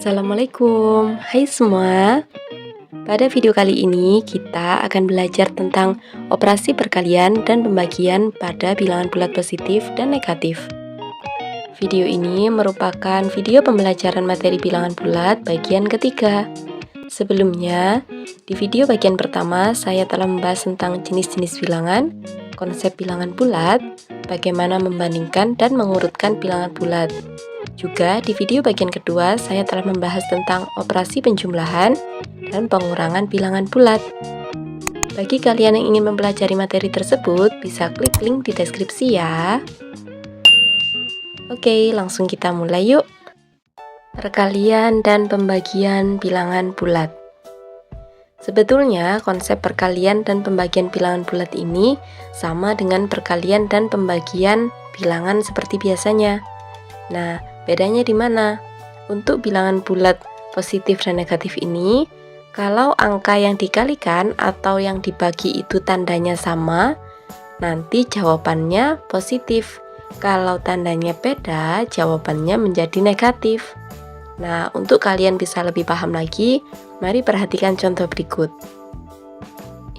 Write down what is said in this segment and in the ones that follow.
Assalamualaikum, hai semua. Pada video kali ini kita akan belajar tentang operasi perkalian dan pembagian pada bilangan bulat positif dan negatif. Video ini merupakan video pembelajaran materi bilangan bulat bagian ketiga. Sebelumnya, di video bagian pertama saya telah membahas tentang jenis-jenis bilangan, konsep bilangan bulat, bagaimana membandingkan dan mengurutkan bilangan bulat. Juga di video bagian kedua saya telah membahas tentang operasi penjumlahan dan pengurangan bilangan bulat. Bagi kalian yang ingin mempelajari materi tersebut, bisa klik link di deskripsi ya. Oke, langsung kita mulai yuk. Perkalian dan pembagian bilangan bulat. Sebetulnya konsep perkalian dan pembagian bilangan bulat ini sama dengan perkalian dan pembagian bilangan seperti biasanya. Nah, bedanya di mana? Untuk bilangan bulat positif dan negatif ini, kalau angka yang dikalikan atau yang dibagi itu tandanya sama, nanti jawabannya positif. Kalau tandanya beda, jawabannya menjadi negatif. Nah, untuk kalian bisa lebih paham lagi, mari perhatikan contoh berikut.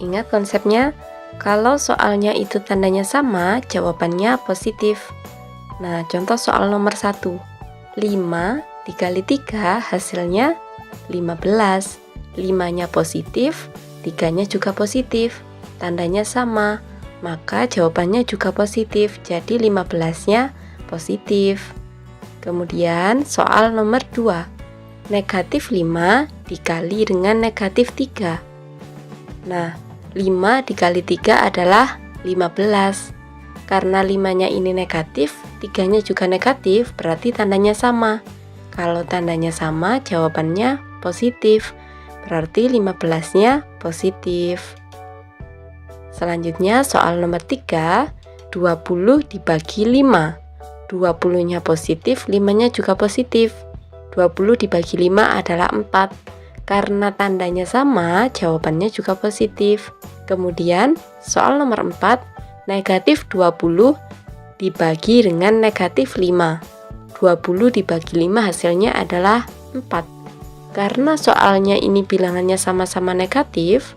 Ingat konsepnya, kalau soalnya itu tandanya sama, jawabannya positif. Nah, contoh soal nomor 1. 5 dikali 3 hasilnya 15. 5-nya positif, 3-nya juga positif. Tandanya sama, maka jawabannya juga positif. Jadi 15-nya positif. Kemudian soal nomor 2. Negatif 5 dikali dengan negatif 3. Nah, 5 dikali 3 adalah 15. Karena 5-nya ini negatif, 3-nya juga negatif, berarti tandanya sama. Kalau tandanya sama, jawabannya positif. Berarti 15-nya positif. Selanjutnya soal nomor 3, 20 dibagi 5. 20-nya positif, 5-nya juga positif. 20 dibagi 5 adalah 4. Karena tandanya sama, jawabannya juga positif. Kemudian soal nomor 4, negatif 20 dibagi dengan negatif 5. 20 dibagi 5 hasilnya adalah 4. Karena soalnya ini bilangannya sama-sama negatif,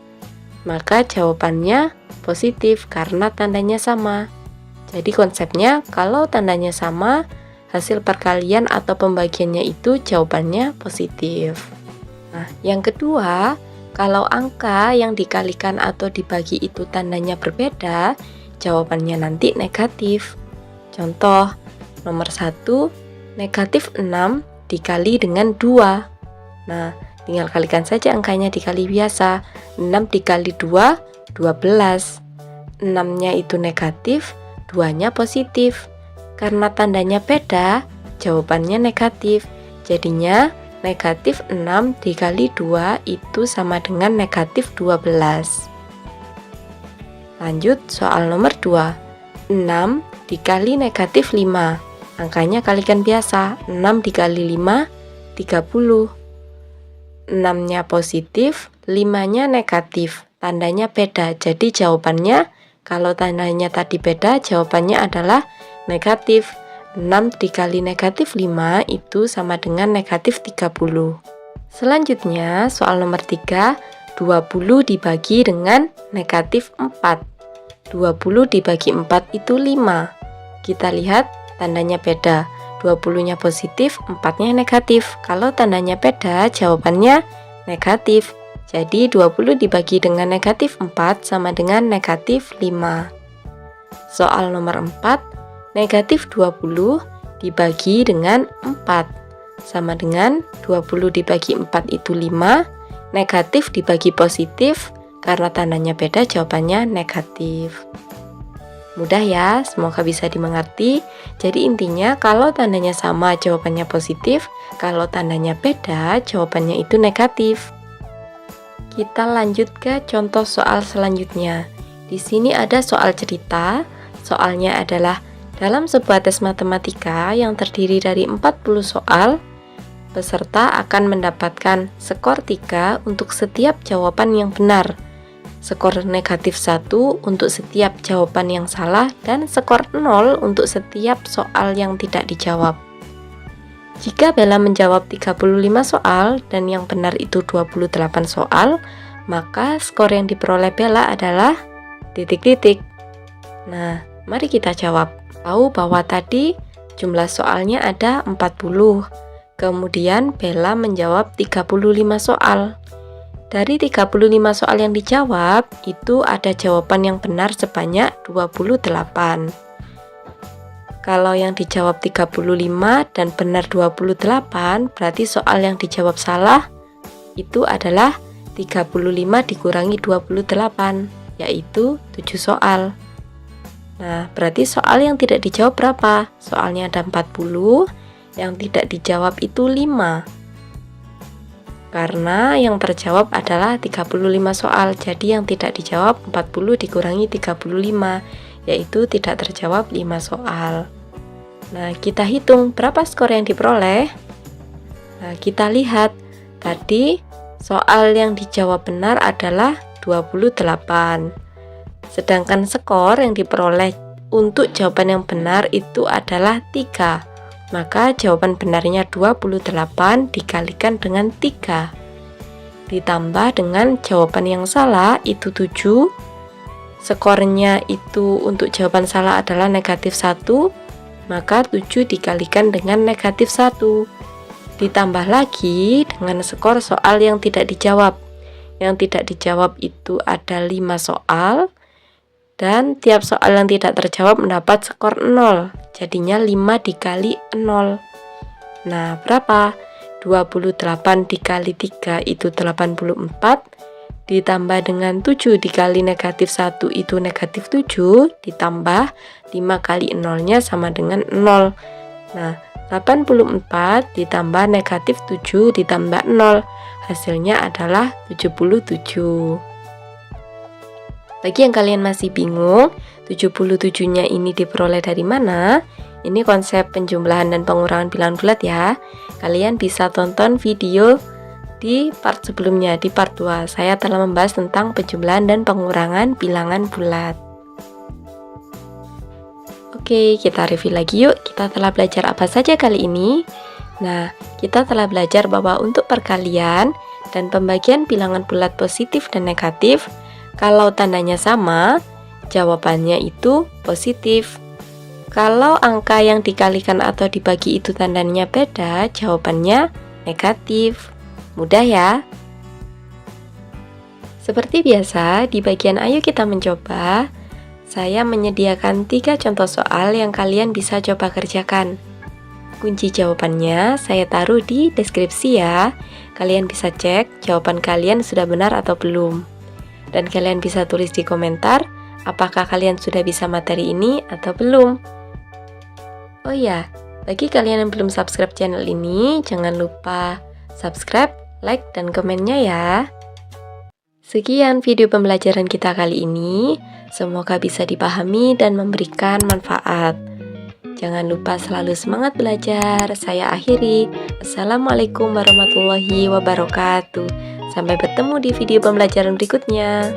maka jawabannya positif karena tandanya sama. Jadi konsepnya, kalau tandanya sama, hasil perkalian atau pembagiannya itu jawabannya positif. Nah, yang kedua, kalau angka yang dikalikan atau dibagi itu tandanya berbeda, jawabannya nanti negatif. Contoh nomor 1, negatif 6 dikali dengan 2. Nah, tinggal kalikan saja angkanya dikali biasa. 6 dikali 2, 12. 6-nya itu negatif, 2-nya positif. Karena tandanya beda, jawabannya negatif. Jadinya negatif 6 dikali 2 itu sama dengan negatif 12. Lanjut soal nomor 2. 6 dikali negatif 5. Angkanya kalikan biasa. 6 dikali 5, 30. 6-nya positif, 5-nya negatif. Tandanya beda. Jadi jawabannya, kalau tandanya tadi beda, jawabannya adalah negatif. 6 dikali negatif 5 itu sama dengan negatif 30. Selanjutnya soal nomor 3. 20 dibagi dengan negatif 4. 20 dibagi 4 itu 5. Kita lihat tandanya beda. 20-nya positif, 4-nya negatif. Kalau tandanya beda, jawabannya negatif. Jadi 20 dibagi dengan negatif 4 sama dengan negatif 5. Soal nomor 4. Negatif 20 dibagi dengan 4. Sama dengan 20 dibagi 4 itu 5. Negatif dibagi positif, karena tandanya beda jawabannya negatif. Mudah ya, semoga bisa dimengerti. Jadi intinya kalau tandanya sama jawabannya positif, kalau tandanya beda jawabannya itu negatif. Kita lanjut ke contoh soal selanjutnya. Di sini ada soal cerita. Soalnya adalah dalam sebuah tes matematika yang terdiri dari 40 soal, peserta akan mendapatkan skor 3 untuk setiap jawaban yang benar, skor negatif 1 untuk setiap jawaban yang salah, dan skor 0 untuk setiap soal yang tidak dijawab. Jika Bella menjawab 35 soal dan yang benar itu 28 soal, maka skor yang diperoleh Bella adalah titik-titik. Nah, mari kita jawab. Tahu bahwa tadi jumlah soalnya ada 40. Kemudian Bella menjawab 35 soal. Dari 35 soal yang dijawab, itu ada jawaban yang benar sebanyak 28. Kalau yang dijawab 35 dan benar 28, berarti soal yang dijawab salah itu adalah 35 dikurangi 28, yaitu 7 soal. Nah, berarti soal yang tidak dijawab berapa? Soalnya ada 40, yang tidak dijawab itu 5. Karena yang terjawab adalah 35 soal, jadi yang tidak dijawab 40 dikurangi 35, yaitu tidak terjawab 5 soal. Nah, kita hitung berapa skor yang diperoleh. Nah, kita lihat tadi soal yang dijawab benar adalah 28. Sedangkan skor yang diperoleh untuk jawaban yang benar itu adalah 3. Maka jawaban benarnya 28 dikalikan dengan 3. Ditambah dengan jawaban yang salah itu 7. Skornya itu untuk jawaban salah adalah negatif 1. Maka 7 dikalikan dengan negatif 1. Ditambah lagi dengan skor soal yang tidak dijawab. Yang tidak dijawab itu ada 5 soal. Dan tiap soal yang tidak terjawab mendapat skor 0. Jadinya 5 dikali 0. Nah, berapa? 28 dikali 3 itu 84. Ditambah dengan 7 dikali negatif 1 itu negatif 7, ditambah 5 kali 0-nya sama dengan 0. Nah, 84 ditambah negatif 7 ditambah 0, hasilnya adalah 77. Bagi yang kalian masih bingung, 77-nya ini diperoleh dari mana? Ini konsep penjumlahan dan pengurangan bilangan bulat ya. Kalian bisa tonton video di part sebelumnya, di part 2, saya telah membahas tentang penjumlahan dan pengurangan bilangan bulat. Oke, kita review lagi yuk. Kita telah belajar apa saja kali ini? Nah, kita telah belajar bahwa untuk perkalian dan pembagian bilangan bulat positif dan negatif, kalau tandanya sama, jawabannya itu positif. Kalau angka yang dikalikan atau dibagi itu tandanya beda, jawabannya negatif. Mudah ya? Seperti biasa, di bagian ayo kita mencoba, saya menyediakan 3 contoh soal yang kalian bisa coba kerjakan. Kunci jawabannya saya taruh di deskripsi ya. Kalian bisa cek jawaban kalian sudah benar atau belum. Dan kalian bisa tulis di komentar, apakah kalian sudah bisa materi ini atau belum. Oh ya, bagi kalian yang belum subscribe channel ini, jangan lupa subscribe, like, dan komennya ya. Sekian video pembelajaran kita kali ini. Semoga bisa dipahami dan memberikan manfaat. Jangan lupa selalu semangat belajar. Saya akhiri. Assalamualaikum warahmatullahi wabarakatuh. Sampai bertemu di video pembelajaran berikutnya.